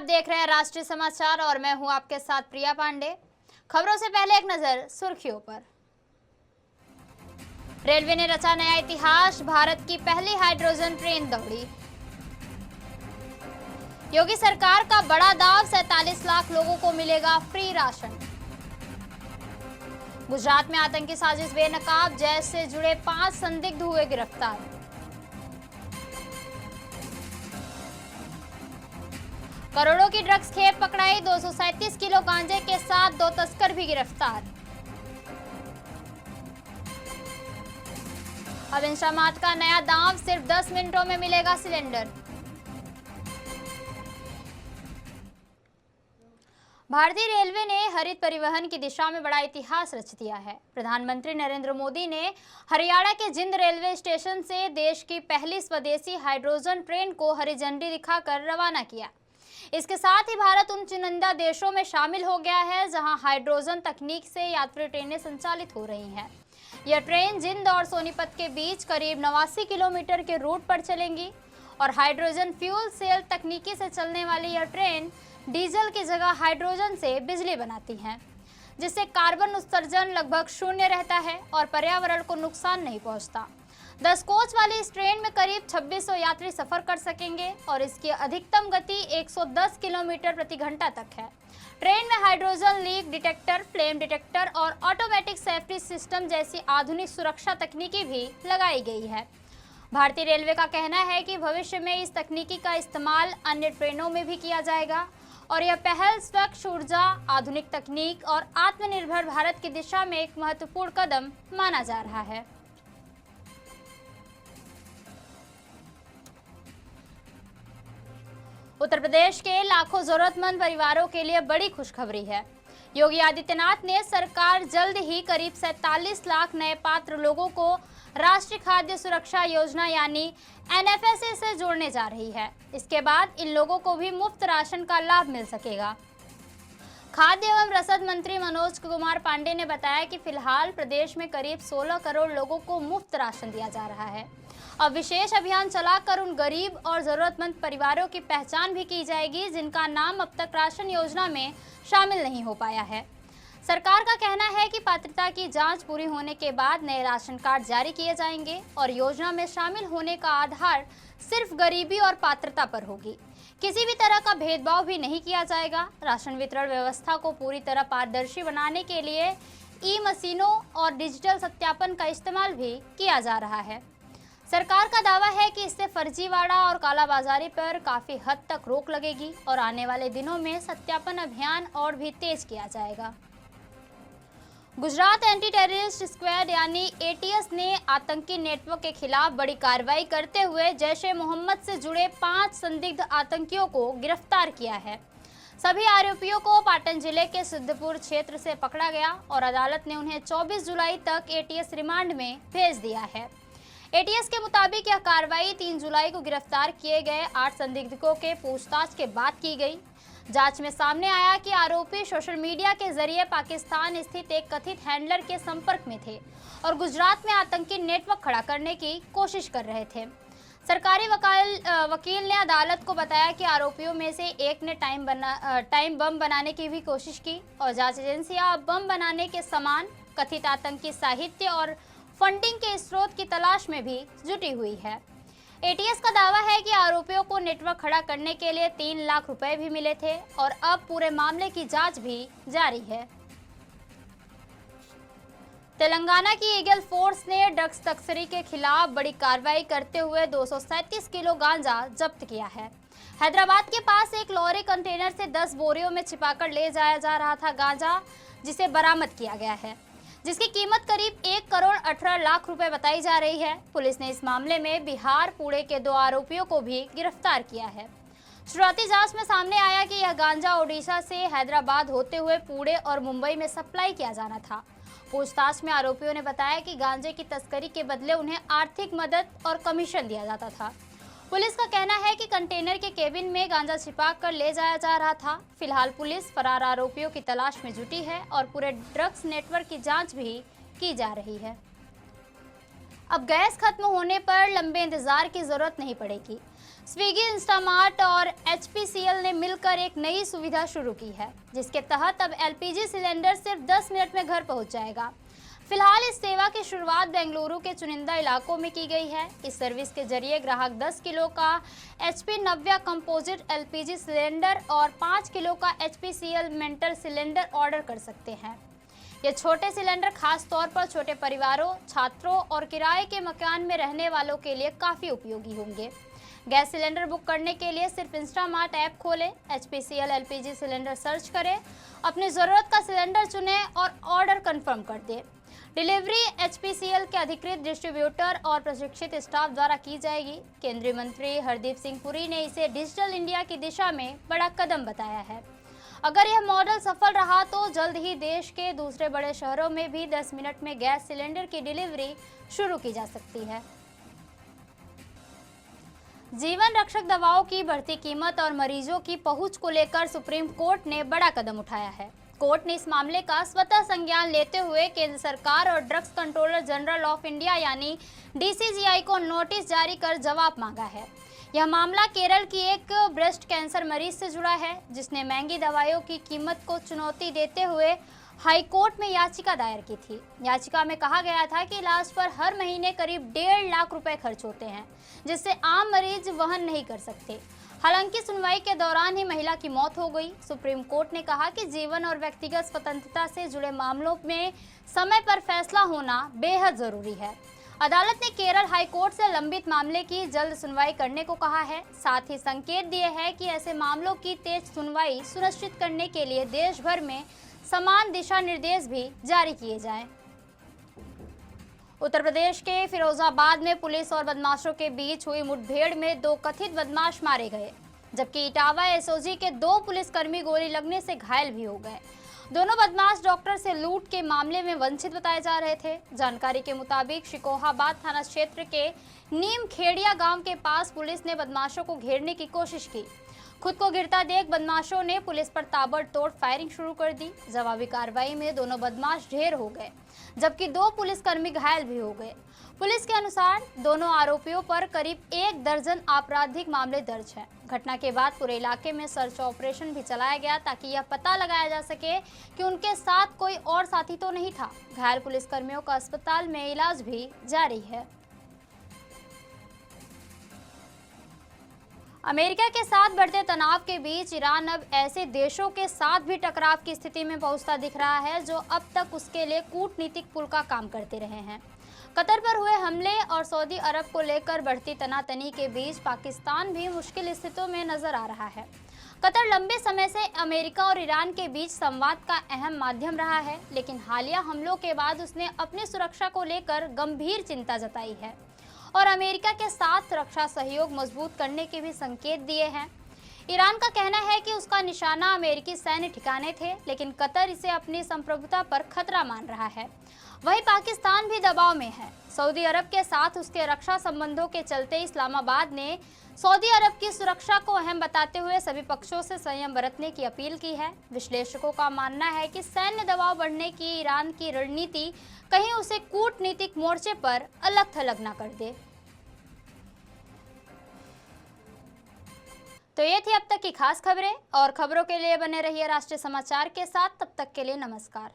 देख रहे हैं राष्ट्रीय समाचार और मैं हूं आपके साथ प्रिया पांडे। खबरों से पहले एक नजर सुर्खियों पर। रेलवे ने रचा नया इतिहास, भारत की पहली हाइड्रोजन ट्रेन दौड़ी। योगी सरकार का बड़ा दाव, 47 लाख लोगों को मिलेगा फ्री राशन। गुजरात में आतंकी साजिश बेनकाब, जैश से जुड़े 5 संदिग्ध हुए गिरफ्तार। करोड़ों की ड्रग्स खेप पकड़ाई, 237 किलो गांजे के साथ 2 तस्कर भी गिरफ्तार। अब इंस्टामार्ट का नया दाम, सिर्फ 10 मिनटों में मिलेगा सिलेंडर। भारतीय रेलवे ने हरित परिवहन की दिशा में बड़ा इतिहास रच दिया है। प्रधानमंत्री नरेंद्र मोदी ने हरियाणा के जिंद रेलवे स्टेशन से देश की पहली स्वदेशी हाइड्रोजन ट्रेन को हरी झंडी दिखाकर रवाना किया। इसके साथ ही भारत उन चुनिंदा देशों में शामिल हो गया है जहां हाइड्रोजन तकनीक से यात्री ट्रेनें संचालित हो रही हैं। यह ट्रेन जिंद और सोनीपत के बीच करीब 89 किलोमीटर के रूट पर चलेंगी और हाइड्रोजन फ्यूल सेल तकनीकी से चलने वाली यह ट्रेन डीजल की जगह हाइड्रोजन से बिजली बनाती हैं, जिससे कार्बन उत्सर्जन लगभग शून्य रहता है और पर्यावरण को नुकसान नहीं पहुंचता। 10 कोच वाली इस ट्रेन में करीब 2600 यात्री सफर कर सकेंगे और इसकी अधिकतम गति 110 किलोमीटर प्रति घंटा तक है। ट्रेन में hydrogen leak detector, flame detector और ऑटोमेटिक सेफ्टी सिस्टम जैसी आधुनिक सुरक्षा तकनीकी भी लगाई गई है। भारतीय रेलवे का कहना है कि भविष्य में इस तकनीकी का इस्तेमाल अन्य ट्रेनों में भी किया जाएगा और यह पहल स्वच्छ ऊर्जा, आधुनिक तकनीक और आत्मनिर्भर भारत की दिशा में एक महत्वपूर्ण कदम माना जा रहा है। उत्तर प्रदेश के लाखों जरूरतमंद परिवारों के लिए बड़ी खुशखबरी है। योगी आदित्यनाथ ने सरकार जल्द ही करीब 47 लाख नए पात्र लोगों को राष्ट्रीय खाद्य सुरक्षा योजना यानी एनएफएसए से जोड़ने जा रही है। इसके बाद इन लोगों को भी मुफ्त राशन का लाभ मिल सकेगा। खाद्य एवं रसद मंत्री मनोज कुमार पांडे ने बताया कि फिलहाल प्रदेश में करीब 16 करोड़ लोगों को मुफ्त राशन दिया जा रहा है। अब विशेष अभियान चलाकर उन गरीब और जरूरतमंद परिवारों की पहचान भी की जाएगी जिनका नाम अब तक राशन योजना में शामिल नहीं हो पाया है। सरकार का कहना है कि पात्रता की जांच पूरी होने के बाद नए राशन कार्ड जारी किए जाएंगे और योजना में शामिल होने का आधार सिर्फ गरीबी और पात्रता पर होगी। किसी भी तरह का भेदभाव भी नहीं किया जाएगा। राशन वितरण व्यवस्था को पूरी तरह पारदर्शी बनाने के लिए ई मशीनों और डिजिटल सत्यापन का इस्तेमाल भी किया जा रहा है। सरकार का दावा है कि इससे फर्जीवाड़ा और कालाबाजारी पर काफी हद तक रोक लगेगी और आने वाले दिनों में सत्यापन अभियान और भी तेज किया जाएगा। गुजरात एंटी टेररिस्ट स्क्वाड यानी एटीएस ने आतंकी नेटवर्क के खिलाफ बड़ी कार्रवाई करते हुए जैश ए मोहम्मद से जुड़े 5 संदिग्ध आतंकियों को गिरफ्तार किया है। सभी आरोपियों को पाटन जिले के सिद्धपुर क्षेत्र से पकड़ा गया और अदालत ने उन्हें 24 जुलाई तक एटीएस रिमांड में भेज दिया है। एटीएस के मुताबिक यह कार्रवाई 3 जुलाई को गिरफ्तार किए गए 8 संदिग्धों के पूछताछ के बाद की गई। जांच में सामने आया कि आरोपी सोशल मीडिया के जरिए पाकिस्तान स्थित एक कथित हैंडलर के संपर्क में थे और गुजरात में आतंकी नेटवर्क खड़ा करने की कोशिश कर रहे थे। सरकारी वकील ने अदालत को बताया कि आरोपियों में से एक ने टाइम बम बनाने की भी कोशिश की और जांच एजेंसियां बम बनाने के सामान, कथित आतंकी साहित्य और फंडिंग के स्रोत की तलाश में भी जुटी हुई है। एटीएस का दावा है कि आरोपियों को नेटवर्क खड़ा करने के लिए 3 लाख रुपए भी मिले थे और अब पूरे मामले की जांच भी जारी है। तेलंगाना की ईगल फोर्स ने ड्रग्स तस्करी के खिलाफ बड़ी कार्रवाई करते हुए 237 किलो गांजा जब्त किया है। हैदराबाद के पास एक लॉरी कंटेनर से 10 बोरियों में छिपाकर ले जाया जा रहा था गांजा, जिसे बरामद किया गया है, जिसकी कीमत करीब 1 करोड़ 18 लाख रुपए बताई जा रही है। पुलिस ने इस मामले में बिहार पुणे के 2 आरोपियों को भी गिरफ्तार किया है। शुरुआती जांच में सामने आया कि यह गांजा ओडिशा से हैदराबाद होते हुए पुणे और मुंबई में सप्लाई किया जाना था। पूछताछ में आरोपियों ने बताया कि गांजे की तस्करी के बदले उन्हें आर्थिक मदद और कमीशन दिया जाता था। पुलिस का कहना है कि कंटेनर के केबिन में गांजा छिपा कर ले जाया जा रहा था। फिलहाल पुलिस फरार आरोपियों की तलाश में जुटी है और पूरे ड्रग्स नेटवर्क की जांच भी की जा रही है। अब गैस खत्म होने पर लंबे इंतजार की जरूरत नहीं पड़ेगी। स्विगी, इंस्टामार्ट और HPCL ने मिलकर एक नई सुविधा शुरू की है, जिसके तहत अब LPG सिलेंडर सिर्फ 10 मिनट में घर पहुंच जाएगा। फिलहाल इस सेवा की शुरुआत बेंगलुरु के चुनिंदा इलाकों में की गई है। इस सर्विस के जरिए ग्राहक 10 किलो का HP नव्या कंपोजिट LPG सिलेंडर और 5 किलो का HPCL मेंटल सिलेंडर ऑर्डर कर सकते हैं। ये छोटे सिलेंडर खास तौर पर छोटे परिवारों, छात्रों और किराए के मकान में रहने वालों के लिए काफ़ी उपयोगी होंगे। गैस सिलेंडर बुक करने के लिए सिर्फ इंस्टामार्ट ऐप खोलें, HPCL LPG सिलेंडर सर्च करें, अपनी ज़रूरत का सिलेंडर चुनें और ऑर्डर कंफर्म कर दें। डिलीवरी HPCL के अधिकृत डिस्ट्रीब्यूटर और प्रशिक्षित स्टाफ द्वारा की जाएगी। केंद्रीय मंत्री हरदीप सिंह पुरी ने इसे डिजिटल इंडिया की दिशा में बड़ा कदम बताया है। अगर यह मॉडल सफल रहा तो जल्द ही देश के दूसरे बड़े शहरों में भी 10 मिनट में गैस सिलेंडर की डिलीवरी शुरू की जा सकती है। जीवन रक्षक दवाओं की बढ़ती कीमत और मरीजों की पहुंच को लेकर सुप्रीम कोर्ट ने बड़ा कदम उठाया है। कोर्ट ने इस मामले का स्वतः संज्ञान लेते हुए केंद्र सरकार और drugs controller general of India यानी DCGI को नोटिस जारी कर जवाब मांगा है। यह मामला केरल की एक ब्रेस्ट कैंसर मरीज से जुड़ा है, जिसने महंगी दवाइयों की कीमत को चुनौती देते हुए हाई कोर्ट में याचिका दायर की थी। याचिका में कहा गया था कि इलाज पर हर महीने करीब 1.5 लाख रुपए खर्च होते हैं, जिससे आम मरीज वहन नहीं कर सकते। हालांकि सुनवाई के दौरान ही महिला की मौत हो गई। सुप्रीम कोर्ट ने कहा कि जीवन और व्यक्तिगत स्वतंत्रता से जुड़े मामलों में समय पर फैसला होना बेहद जरूरी है। अदालत ने केरल हाई कोर्ट से लंबित मामले की जल्द सुनवाई करने को कहा है। साथ ही संकेत दिए हैं कि ऐसे मामलों की तेज सुनवाई सुनिश्चित करने के लिए देश भर में समान दिशा निर्देश भी जारी किए जाएं। उत्तर प्रदेश के फिरोजाबाद में पुलिस और बदमाशों के बीच हुई मुठभेड़ में 2 कथित बदमाश मारे गए, जबकि इटावा SOG के 2 पुलिसकर्मी गोली लगने से घायल भी हो गए। दोनों बदमाश डॉक्टर से लूट के मामले में वंचित बताए जा रहे थे। जानकारी के मुताबिक शिकोहाबाद थाना क्षेत्र के नीम खेड़िया गांव के पास पुलिस ने बदमाशों को घेरने की कोशिश की। खुद को गिरता देख बदमाशों ने पुलिस पर ताबड़तोड़ फायरिंग शुरू कर दी। जवाबी कार्रवाई में दोनों बदमाश ढेर हो गए, जबकि 2 पुलिसकर्मी घायल भी हो गए। पुलिस के अनुसार दोनों आरोपियों पर करीब 1 दर्जन आपराधिक मामले दर्ज हैं। घटना के बाद पूरे इलाके में सर्च ऑपरेशन भी चलाया गया ताकि यह पता लगाया जा सके कि उनके साथ कोई और साथी तो नहीं था। घायल पुलिसकर्मियों का अस्पताल में इलाज भी जारी है। अमेरिका के साथ बढ़ते तनाव के बीच ईरान अब ऐसे देशों के साथ भी टकराव की स्थिति में पहुंचता दिख रहा है जो अब तक उसके लिए कूटनीतिक पुल का काम करते रहे हैं। कतर पर हुए हमले और सऊदी अरब को लेकर बढ़ती तनातनी के बीच पाकिस्तान भी मुश्किल स्थितियों में नजर आ रहा है। कतर लंबे समय से अमेरिका और ईरान के बीच संवाद का अहम माध्यम रहा है, लेकिन हालिया हमलों के बाद उसने अपनी सुरक्षा को लेकर गंभीर चिंता जताई है और अमेरिका के साथ सुरक्षा सहयोग मजबूत करने के भी संकेत दिए हैं। ईरान का कहना है कि उसका निशाना अमेरिकी सैन्य ठिकाने थे, लेकिन कतर इसे अपनी संप्रभुता पर खतरा मान रहा है। वहीं पाकिस्तान भी दबाव में है। सऊदी अरब के साथ उसके रक्षा संबंधों के चलते इस्लामाबाद ने सऊदी अरब की सुरक्षा को अहम बताते हुए सभी पक्षों से संयम बरतने की अपील की है। विश्लेषकों का मानना है कि सैन्य दबाव बढ़ने की ईरान की रणनीति कहीं उसे कूटनीतिक मोर्चे पर अलग थलग न कर दे। तो ये थी अब तक की खास खबरें, और खबरों के लिए बने रहिए राष्ट्रीय समाचार के साथ। तब तक के लिए नमस्कार।